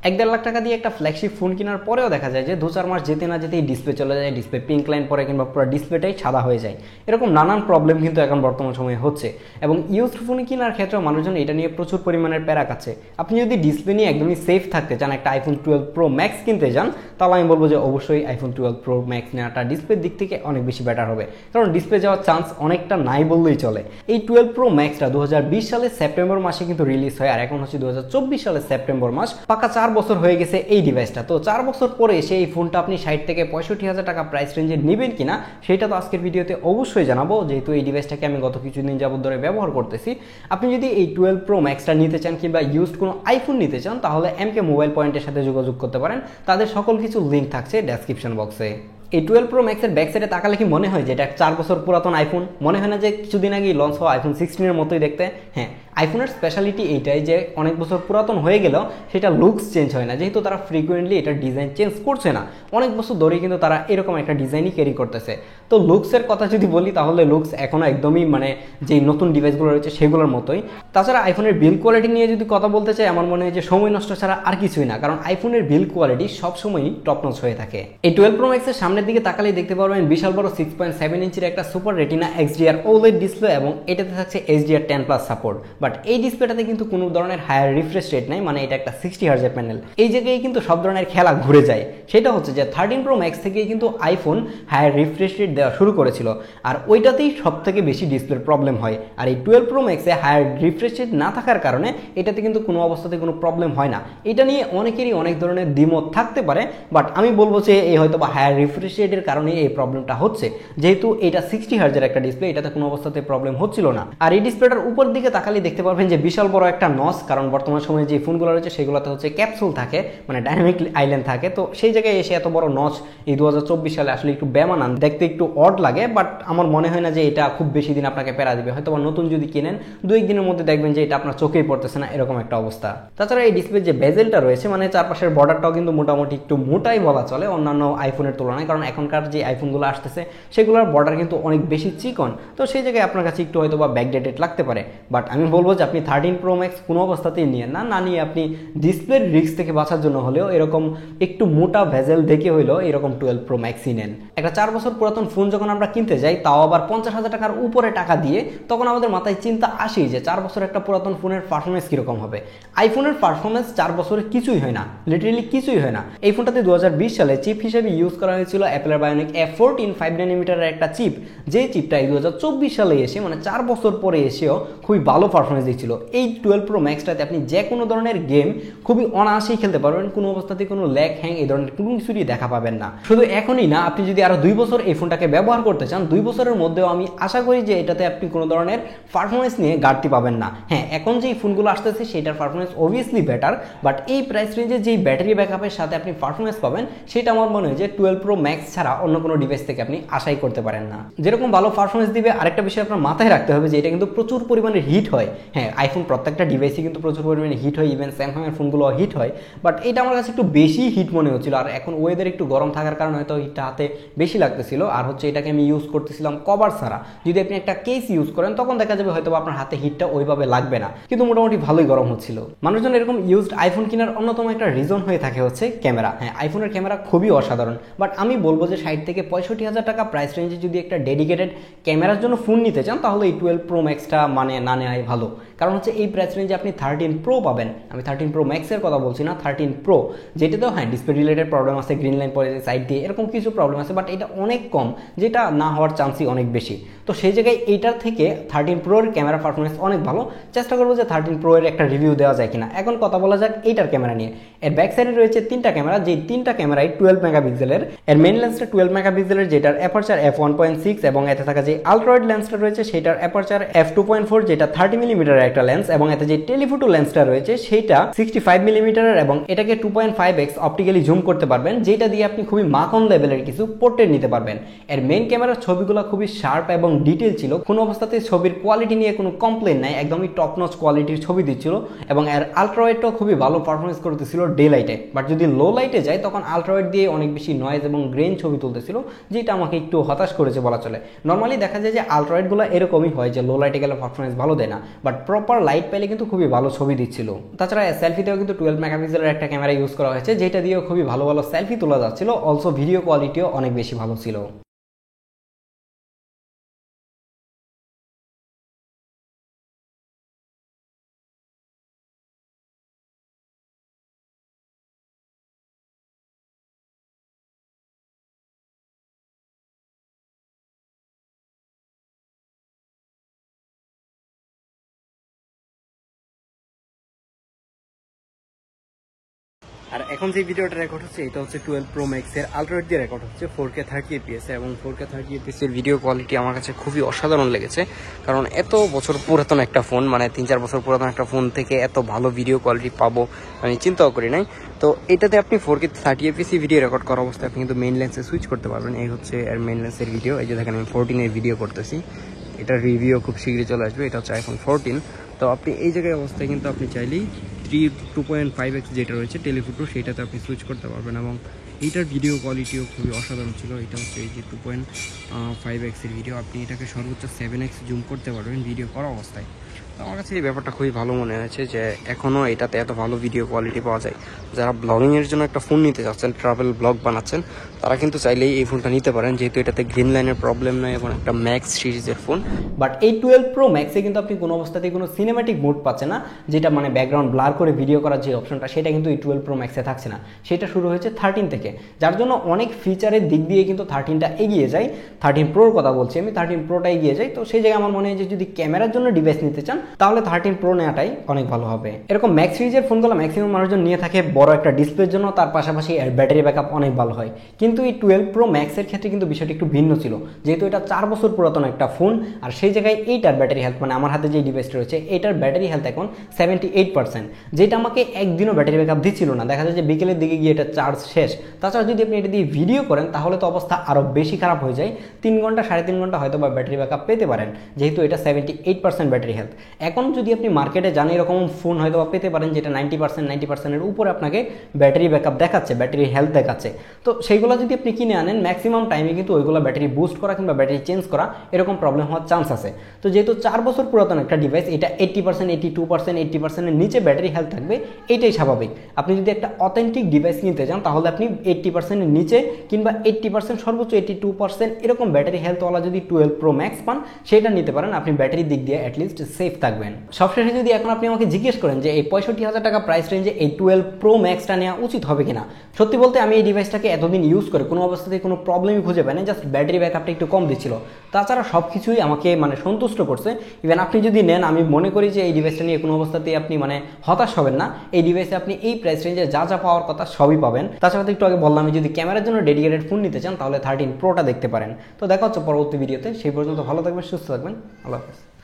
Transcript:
1-1.5 লাখ টাকা দিয়ে একটা ফ্ল্যাগশিপ ফোন কেনার পরেও দেখা যায় যে 2-4 মাস যেতে না যেতেই ডিসপ্লে চলে যায়, ডিসপ্লে পিঙ্ক লাইন পরে কিংবা পুরো ডিসপ্লেটাই সাদা হয়ে যায়। এরকম নানান প্রবলেম কিন্তু এখন বর্তমান সময়ে হচ্ছে এবং ইউজড ফোন কেনার ক্ষেত্রেও মানুষজন এটা নিয়ে প্রচুর পরিমাণের প্যারা খাচ্ছে। আপনি যদি ডিসপ্লে নিয়ে একদমই সেফ থাকতে চান, একটা iPhone 12 Pro Max কিনতে চান, তাহলে আমি বলবো যে অবশ্যই iPhone 12 Pro Max নেওয়াটা ডিসপ্লের দিক থেকে অনেক বেশি বেটার হবে, কারণ ডিসপ্লে যাওয়ার চান্স অনেকটা নাই বললেই চলে। এই 12 Pro Maxটা 2020 সালের সেপ্টেম্বর মাসে কিন্তু রিলিজ হয়, আর এখন হচ্ছে 2024 সালের সেপ্টেম্বর মাস। পাকা 4 বছর হয়ে গেছে এই ডিভাইসটা। তো 4 বছর পরে এসে এই ফোনটা আপনি 60 থেকে 65,000 টাকা প্রাইস রেঞ্জে নেবেন কিনা সেটা তো আজকের ভিডিওতে অবশ্যই জানাবো, যেহেতু এই ডিভাইসটাকে আমি গত কিছুদিন যাবত ধরে ব্যবহার করতেছি। আপনি যদি এই 12 Pro Maxটা নিতে চান কিংবা ইউজড কোনো আইফোন নিতে চান, তাহলে MK মোবাইল পয়েন্টের সাথে যোগাযোগ করতে পারেন। তাদের সকল কিছু লিঙ্ক থাকছে ডেসক্রিপশন বক্সে। এই 12 Pro Max এর ব্যাক সাইডে তাকালে কি মনে হয় যে এটা 4 বছর পুরাতন আইফোন? মনে হয় না যে কিছুদিন আগে লঞ্চ হওয়া iPhone 16 এর মতোই দেখতে? হ্যাঁ, আইফোনের স্পেশালিটি এইটাই যে অনেক বছর পুরাতন হয়ে গেলেও সেটা লুকস চেঞ্জ হয় না, যেহেতু তারা ফ্রিকুয়েন্টলি এটার ডিজাইন চেঞ্জ করছে না। অনেক বছর ধরেই কিন্তু তারা এরকম একটা ডিজাইনই ক্যারি করতেছে। তো লুকসের কথা যদি বলি, তাহলে লুকস এখনও একদমই যেই নতুন ডিভাইসগুলো রয়েছে সেগুলোর মতোই। তাছাড়া আইফোনের বিল্ড কোয়ালিটি নিয়ে যদি কথা বলতে চাই, আমার মনে হয় যে সময় নষ্ট ছাড়া আর কিছুই না, কারণ আইফোনের বিল্ড কোয়ালিটি সবসময়ই টপ নচ হয়ে থাকে। এই 12 Pro Max এর সামনের দিকে তাকালেই দেখতে পারবেন বিশাল বড় 6.7 ইঞ্চির একটা super retina XDR OLED display এবং এটাতে থাকছে HDR10+ সাপোর্ট। বাট এই ডিসপ্লেটাতে কিন্তু কোনো ধরনের হায়ার রিফ্রেশ রেট নাই, এটা একটা 60 হার্জের প্যানেল। এই জায়গায় কিন্তু সব ধরনের খেলা ঘুরে যায়। সেটা হচ্ছে যে 13 Pro Max থেকেই কিন্তু আইফোন হায়ার রিফ্রেশ রেট দেওয়া শুরু করেছিল, আর ওইটাতেই সব থেকে বেশি ডিসপ্লের প্রবলেম হয়। আর এই 12 Pro Max এ হায়ার রিফ্রেশ রেট না থাকার কারণে এটাতে কিন্তু কোনো অবস্থাতে কোনো প্রবলেম হয় না। এটা নিয়ে অনেকেরই অনেক ধরনের দ্বিমত থাকতে পারে, বাট আমি বলবো যে এই হয়তো বা হায়ার রিফ্রেশ রেটের কারণে এই প্রবলেমটা হচ্ছে, যেহেতু এটা 60 হার্জের একটা ডিসপ্লে, এটাতে কোনো অবস্থাতে প্রবলেম হচ্ছিল না। আর এই ডিসপ্লেটার উপর দিকে তাকালে দেখতে পারবেন যে বিশাল বড় একটা নচ, কারণ বর্তমান সময়ে যে ফোনগুলো রয়েছে সেগুলোতে হচ্ছে ক্যাপসুল থাকে, ডাইনামিক আইল্যান্ড থাকে। তো সেই জায়গায় এসে এত বড় নচ এই 2024 সালে আসলে একটু বেমানান, দেখতে একটু অড লাগে। বাট আমার মনে হয় না যে এটা খুব বেশি দিন আপনাকে প্যারা দিবে। হয়তো নতুন যদি কিনেন 2-1 দিনের মধ্যে দেখবেন যে এটা আপনার চোখেই পড়তেছে না, এরকম একটা অবস্থা। তাছাড়া এই ডিসপ্লের যে বেজেলটা রয়েছে, চারপাশের বর্ডারটাও কিন্তু মোটামুটি একটু মোটাই বলা চলে অন্যান্য আইফোনের তুলনায়, কারণ এখনকার যে আইফোনগুলো আসতেছে সেগুলোর বর্ডার কিন্তু অনেক বেশি চিকন। তো সেই জায়গায় আপনার কাছে একটু হয়তো বা ব্যাকডেটেড লাগতে পারে। বাট আমি বলবো যে আপনি 13 Pro Max কোনো অবস্থাতেই নিয়ে না নিয়ে আপনি ডিসপ্লের রিস্ক থেকে বাঁচার জন্য হলেও এরকম একটু মোটা ভেজেল দেখে হইলেও এরকম 12 Pro Max নেন। একটা 4 বছর পুরাতন ফোন যখন আমরা কিনতে যাই, তাও আবার 50,000 টাকার উপরে টাকা দিয়ে, তখন আমাদের মাথায় চিন্তা আসেই যে 4 বছর একটা পুরাতন ফোনের পারফরমেন্স কিরকম হবে। আইফোনের পারফরমেন্স 4 বছরে কিছুই হয় না, লিটারেলি কিছুই হয় না। এই ফোনটাতে 2020 সালে চিপ হিসেবে ইউজ করা হয়েছিল অ্যাপেলের বায়োনিক F14 5 nanometer একটা চিপ, যে চিপটা 2024 সালে এসে 4 বছর পরে এসেও খুবই ভালো পারফরমেন্স দিচ্ছিল। এই 12 Pro Maxটাতে আপনি যে কোনো ধরনের গেম খুবই অনায়াসেই খেলতে পারবেন, কোনো অবস্থাতে কোনো ল্যাগ হ্যাং এই ধরনের কোনো কিছুই দেখা পাবেন না। শুধু এখনই না, আপনি যদি আরো 2 বছর এই ফোনটাকে ব্যবহার করতে চান, 2 বছরের মধ্যেও আমি আশা করি যে এটাতে আপনি কোনো ধরনের পারফরমেন্স নিয়ে ঘাটতি পাবেন না। হ্যাঁ, এখন যেই ফোনগুলো আসতেছে সেটার পারফরমেন্স অবভিয়াসলি বেটার, বাট এই প্রাইস রেঞ্জে যেই ব্যাটারি ব্যাকআপের সাথে আপনি পারফরমেন্স পাবেন, সেটা আমার মনে হয় যে 12 Pro Max ছাড়া অন্য কোনো ডিভাইস থেকে আপনি আশাই করতে পারেন না। যেরকম ভালো পারফরমেন্স দিবে, আরেকটা বিষয় আপনার মাথায় রাখতে হবে যে এটা কিন্তু প্রচুর পরিমাণে হিট হয়। হ্যাঁ, আইফোন প্রত্যেকটা ডিভাইসই কিন্তু প্রচুর পরিমাণে হিট হয়, ইভেন স্যামসাং এর ফোনগুলো হিট হয়, বাট এটা আমার কাছে একটু বেশি হিট মনে হচ্ছিল। আর এখন ওয়েদার একটু গরম থাকার কারণে হয়তো হিটটা হাতে বেশি লাগতেছিল। আর হচ্ছে এটাকে আমি ইউজ করতেছিলাম কভার ছাড়া। যদি আপনি একটা কেস ইউজ করেন, তখন দেখা যাবে হয়তো আপনার হাতে হিটটা ওইভাবে লাগবে না, কিন্তু মোটামুটি ভালোই গরম হচ্ছিল। মানুষজন এরকম ইউজড আইফোন কেনার অন্যতম একটা রিজন হয়ে থাকে হচ্ছে ক্যামেরা। হ্যাঁ, আইফোনের ক্যামেরা খুবই অসাধারণ, বাট আমি বলবো যে 60 থেকে 65,000 টাকা প্রাইস রেঞ্জে যদি একটা ডেডিকেটেড ক্যামেরার জন্য ফোন নিতে চান, তাহলে এই 12 Pro Maxটা না নেওয়াই ভালো। কারণ হচ্ছে এই প্রাইস রেঞ্জে আপনি 13 Pro পাবেন। আমি 13 Pro Max এর কথা বলছি না, 13 Pro, যেটাতেও হ্যাঁ ডিসপ্লে রিলেটেড প্রবলেম আছে, গ্রিন লাইন পড়ে সাইড দিয়ে, এরকম কিছু প্রবলেম আছে, বাট এটা অনেক কম, যেটা না হওয়ার চান্সই অনেক বেশি। তো সেই জায়গায় এইটার থেকে 13 Pro এর ক্যামেরা পারফরমেন্স অনেক ভালো। চেষ্টা করবো যে 13 Pro এর একটা রিভিউ দেওয়া যায় কিনা। এখন কথা বলা যাক এইটার ক্যামেরা নিয়ে। এর ব্যাক সাইডে রয়েছে 3টা ক্যামেরা, যে 3টা ক্যামেরাই 12 মেগাপিক্সেলের। এর মেইন লেন্সটা 12 মেগাপিক্সেলের, যেটার অ্যাপারচার f1.6, এবং এতে থাকা যে আলট্রাওয়াইড লেন্সটা রয়েছে সেটার অ্যাপারচার f2.4, যেটা 30 মিলিমিটারের একটা লেন্স, এবং এতে যে টেলিফোটো লেন্সটা রয়েছে সেটা 65 মিলিমিটারের, এবং এটাকে 2.5x অপটিক্যালি জুম করতে পারবেন, যেটা দিয়ে আপনি খুবই মাখন লেভেলের কিছু পোর্ট্রেট নিতে পারবেন। এর মেইন ক্যামেরার ছবিগুলো খুবই শার্প এবং ডিটেল ছিল, কোনো অবস্থাতে ছবির কোয়ালিটি নিয়ে কোনো কমপ্লেন নাই, একদমই টপ নচ কোয়ালিটির ছবি দিচ্ছিল। এবং এর আলট্রাওয়াইডটাও খুবই ভালো পারফরমেন্স করতেছিল ডে লাইটে, বাট যদি লো লাইটে যায় তখন আলট্রাওয়াইড দিয়ে অনেক বেশি নয়েজ এবং গ্রেন ছবি তুলতেছিল, যেটা আমাকে একটু হতাশ করেছে বলা চলে। নর্মালি দেখা যায় যে আলট্রাওয়াইডগুলো এরকমই হয় যে লো লাইটে গেলে পারফরমেন্স ভালো দেয় না, বাট প্রপার লাইট পেলে কিন্তু খুবই ভালো ছবি দিচ্ছিল। তাছাড়া সেলফিতেও কিন্তু 12 মেগাপিক্সেলের একটা ক্যামেরা ইউজ করা হয়েছে, যেটা দিয়েও খুবই ভালো ভালো সেলফি তোলা যাচ্ছিল। অলসো ভিডিও কোয়ালিটিও অনেক বেশি ভালো ছিল। আর এখন যে ভিডিওটা রেকর্ড হচ্ছে এটা হচ্ছে 12 প্রো ম্যাক্সের আলট্রাওয়াইড দিয়ে রেকর্ড হচ্ছে 4K 30fps এবং 4K 30fps এর ভিডিও কোয়ালিটি আমার কাছে খুবই অসাধারণ লেগেছে। কারণ এত বছর পুরাতন একটা ফোন, মানে 3-4 বছর পুরাতন একটা ফোন থেকে এত ভালো ভিডিও কোয়ালিটি পাবো আমি চিন্তাও করি নাই। তো এটাতে আপনি 4K 30fps ভিডিও রেকর্ড করা অবস্থায় আপনি কিন্তু মেইন লেন্সে সুইচ করতে পারবেন। এই হচ্ছে এর মেইন লেন্সের ভিডিও। এই যে দেখেন আমি 14 এর ভিডিও করতেছি, এটার রিভিউ খুব শীঘ্রই চলে আসবে। এটা হচ্ছে iPhone 14। তো আপনি এই জায়গায় অবস্থায় কিন্তু আপনি চাইলেই 2.5x যেটা রয়েছে টেলিফোটো সেটাতে আপনি সুইচ করতে পারবেন এবং এইটার ভিডিও কোয়ালিটিও খুবই অসাধারণ ছিল। এটা হচ্ছে এই যে 2.5x এর ভিডিও, আপনি এটাকে সর্বোচ্চ 7x জুম করতে পারবেন ভিডিও করা অবস্থায়। তো আমার কাছে এই ব্যাপারটা খুবই ভালো মনে হয়েছে যে এখনও এটাতে এত ভালো ভিডিও কোয়ালিটি পাওয়া যায়। যারা ব্লগিংয়ের জন্য একটা ফোন নিতে চাচ্ছেন, ট্রাভেল ব্লগ বানাচ্ছেন, তারা কিন্তু চাইলেই এই ফোনটা নিতে পারেন, যেহেতু এটাতে গ্রিন লাইনের প্রবলেম নয় এবং একটা ম্যাক্স সিরিজের ফোন। বাট এই 12 প্রো ম্যাক্সে কিন্তু আপনি কোনো অবস্থাতেই কোনো সিনেম্যাটিক মোড পাচ্ছেন না, যেটা মানে ব্যাকগ্রাউন্ড ব্লার করে ভিডিও করার যে অপশনটা সেটা কিন্তু এই 12 প্রো ম্যাক্সে থাকছে না। সেটা শুরু হয়েছে 13 থেকে, যার জন্য অনেক ফিচারের দিক দিয়ে কিন্তু 13টা এগিয়ে যায়। 13 প্রোর কথা বলছি আমি, 13 প্রোটা এগিয়ে যায়। তো সেই জায়গায় আমার মনে হয় যে যদি ক্যামেরার জন্য ডিভাইস নিতে চান তাহলে 13 প্রো নেওয়াটাই অনেক ভালো হবে। এরকম ম্যাক্স সিরিজের ফোনগুলো ম্যাক্সিমাম মানুষজন নিয়ে থাকে বড় একটা ডিসপ্লের জন্য, তার পাশাপাশি এর ব্যাটারি ব্যাকআপ অনেক ভালো হয়। কিন্তু এই 12 প্রো ম্যাক্সের ক্ষেত্রে কিন্তু বিষয়টি একটু ভিন্ন ছিল, যেহেতু এটা 4 বছর পুরাতন একটা ফোন। আর সেই জায়গায় এইটার ব্যাটারি হেলথ, মানে আমার হাতে যে ডিভাইসটা রয়েছে এটার ব্যাটারি হেলথ এখন 78%, যেটা আমাকে একদিনও ব্যাটারি ব্যাকআপ দিচ্ছিল না। দেখা যায় যে বিকেলের দিকে গিয়ে এটা চার্জ শেষ। তাছাড়া যদি আপনি এটা দিয়ে ভিডিও করেন তাহলে তো অবস্থা আরও বেশি খারাপ হয়ে যায়। 3 ঘন্টা 3.5 ঘন্টা হয়তো বা ব্যাটারি ব্যাকআপ পেতে পারেন, যেহেতু এটা 78% ব্যাটারি হেলথ। এখন যদি আপনি মার্কেটে যান এরকম ফোন হয়তো বা পেতে পারেন যেটা 90%-90%-এর উপরে আপনাকে ব্যাটারি ব্যাকআপ দেখাচ্ছে, ব্যাটারি হেলথ দেখাচ্ছে। তো সেইগুলো যদি আপনি কিনে আনেন ম্যাক্সিমাম টাইমে কিন্তু ওইগুলো ব্যাটারি বুস্ট করা কিংবা ব্যাটারি চেঞ্জ করা এরকম প্রবলেম হওয়ার চান্স আছে। তো যেহেতু 4 বছর পুরাতন একটা ডিভাইস, এটা 80%, 82%, 80%-এর নিচে ব্যাটারি হেলথ থাকবে, এটাই স্বাভাবিক। আপনি যদি একটা অথেন্টিক ডিভাইস কিনতে চান তাহলে আপনি 80%-এর নিচে কিংবা 80%, সর্বোচ্চ 82% এরকম ব্যাটারি হেলথওয়ালা যদি 12 প্রো ম্যাক্স পান সেটা নিতে পারেন। আপনি ব্যাটারির দিক দিয়ে অ্যাটলিস্ট সেফ থাকবেন। সবশেষে যদি এখন আপনি আমাকে জিজ্ঞেস করেন যে এই 65,000 টাকা প্রাইস রেঞ্জে এই 12 প্রো ম্যাক্সটা নেওয়া উচিত হবে কিনা, সত্যি বলতে আমি এই ডিভাইসটাকে এতদিন ইউজ করে কোনো অবস্থাতেই কোনো প্রবলেমই খুঁজে পাইনি। জাস্ট ব্যাটারি ব্যাকআপটা একটু কম দিচ্ছিল, তাছাড়া সব কিছুই আমাকে মানে সন্তুষ্ট করছে। ইভেন আপনি যদি নেন আমি মনে করি যে এই ডিভাইসটা নিয়ে কোনো অবস্থাতেই আপনি মানে হতাশ হবেন না। এই ডিভাইসে আপনি এই প্রাইস রেঞ্জে যা যা পাওয়ার কথা সবই পাবেন। তাছাড়া তো একটু আগে বললাম যদি ক্যামেরার জন্য ডেডিকেটেড ফোন নিতে চান তাহলে 13 প্রোটা দেখতে পারেন। তো দেখা হচ্ছে পরবর্তী ভিডিওতে, সেই পর্যন্ত ভালো থাকবেন, সুস্থ থাকবেন, আল্লাহ হাফেজ।